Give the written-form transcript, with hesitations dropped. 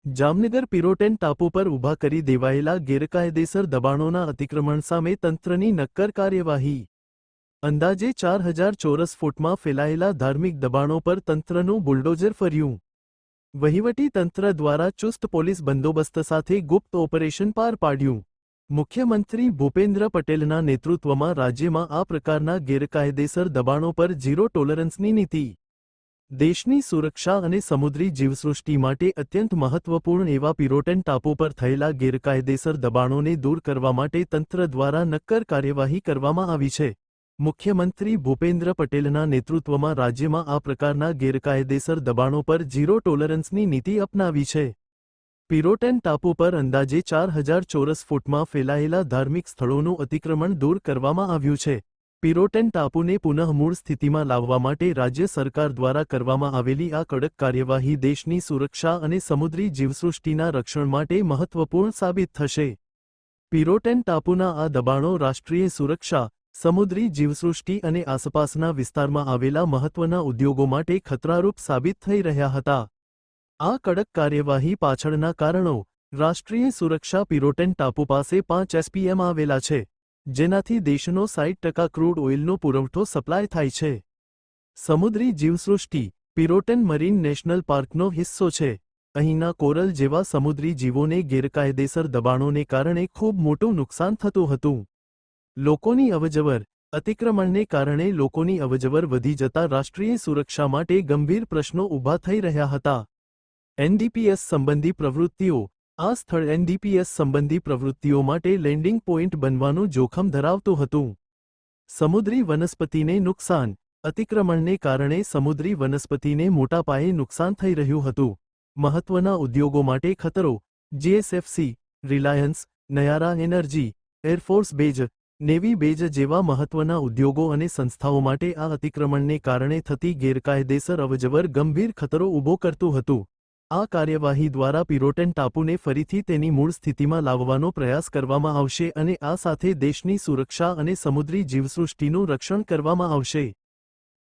જામનગર પિરોટેન ટાપુ પર ઊભા કરી દેવાયેલા ગેરકાયદેસર દબાણોના અતિક્રમણ સામે તંત્રની નક્કર કાર્યવાહી। અંદાજે 4000 ચોરસ ફૂટમાં ફેલાયેલા ધાર્મિક દબાણો પર તંત્રનું બુલડોઝર ફર્યું। વહીવટી તંત્ર દ્વારા ચુસ્ત પોલીસ બંદોબસ્ત સાથે ગુપ્ત ઓપરેશન પાર પાડ્યું। મુખ્યમંત્રી ભૂપેન્દ્ર પટેલના નેતૃત્વમાં રાજ્યમાં આ પ્રકારના ગેરકાયદેસર દબાણો પર ઝીરો ટોલરન્સની નીતિ દેશની સુરક્ષા અને સમુદ્રી જીવસૃષ્ટિ માટે અત્યંત મહત્વપૂર્ણ એવા પિરોટેન ટાપુ પર થયેલા ગેરકાયદેસર દબાણોને દૂર કરવા માટે તંત્ર દ્વારા નક્કર કાર્યવાહી કરવામાં આવી છે। મુખ્યમંત્રી ભૂપેન્દ્ર પટેલના નેતૃત્વમાં રાજ્યમાં આ પ્રકારના ગેરકાયદેસર દબાણો પર ઝીરો ટોલરન્સની નીતિ અપનાવી છે। પિરોટેન ટાપુ પર અંદાજે 4000 ચોરસ ફૂટમાં ફેલાયેલા ધાર્મિક સ્થળોનું અતિક્રમણ દૂર કરવામાં આવ્યું છે। પિરોટેન ટાપુને પુનઃ મૂળ સ્થિતિમાં લાવવા માટે રાજ્ય સરકાર દ્વારા કરવામાં આવેલી આ કડક કાર્યવાહી દેશની સુરક્ષા અને સમુદ્રી જીવસૃષ્ટિના રક્ષણ માટે મહત્વપૂર્ણ સાબિત થશે। પિરોટેન ટાપુના આ દબાણો રાષ્ટ્રીય સુરક્ષા, સમુદ્રી જીવસૃષ્ટિ અને આસપાસના વિસ્તારમાં આવેલા મહત્વના ઉદ્યોગો માટે ખતરારૂપ સાબિત થઈ રહ્યા હતા। આ કડક કાર્યવાહી પાછળના કારણો: રાષ્ટ્રીય સુરક્ષા: પિરોટેન ટાપુ પાસે 5 એસપીએમ આવેલા છે, જેનાથી દેશનો 60% ક્રૂડ ઓઇલનો પુરવઠો સપ્લાય થાય છે। સમુદ્રી જીવસૃષ્ટિ: પિરોટેન મરીન નેશનલ પાર્કનો હિસ્સો છે। અહીંના કોરલ જેવા સમુદ્રી જીવોને ગેરકાયદેસર દબાણોને કારણે ખૂબ મોટું નુકસાન થતું હતું। લોકોની અવરજવર: અતિક્રમણને કારણે લોકોની અવરજવર વધી જતા રાષ્ટ્રીય સુરક્ષા માટે ગંભીર પ્રશ્નો ઊભા થઈ રહ્યા હતા। એનડીપીએસ સંબંધી પ્રવૃત્તિઓ: આ સ્થળ એનડીપીએસ સંબંધી પ્રવૃત્તિઓ માટે લેન્ડિંગ પોઇન્ટ બનવાનું જોખમ ધરાવતું હતું। સમુદ્રી વનસ્પતિને નુકસાન: અતિક્રમણને કારણે સમુદ્રી વનસ્પતિને મોટા પાયે નુકસાન થઈ રહ્યું હતું। મહત્વના ઉદ્યોગો માટે ખતરો: GSFC, Reliance, Nayara energy, air force base, navy base જેવા મહત્વના ઉદ્યોગો અને સંસ્થાઓ માટે આ અતિક્રમણને કારણે થતી ગેરકાયદેસર અવરજવર ગંભીર ખતરો ઊભો કરતું હતું। આ કાર્યવાહી દ્વારા પિરોટેન ટાપુને ફરીથી તેની મૂળ સ્થિતિમાં લાવવાનો પ્રયાસ કરવામાં આવશે અને આ સાથે દેશની સુરક્ષા અને સમુદ્રી જીવસૃષ્ટિનું રક્ષણ કરવામાં આવશે।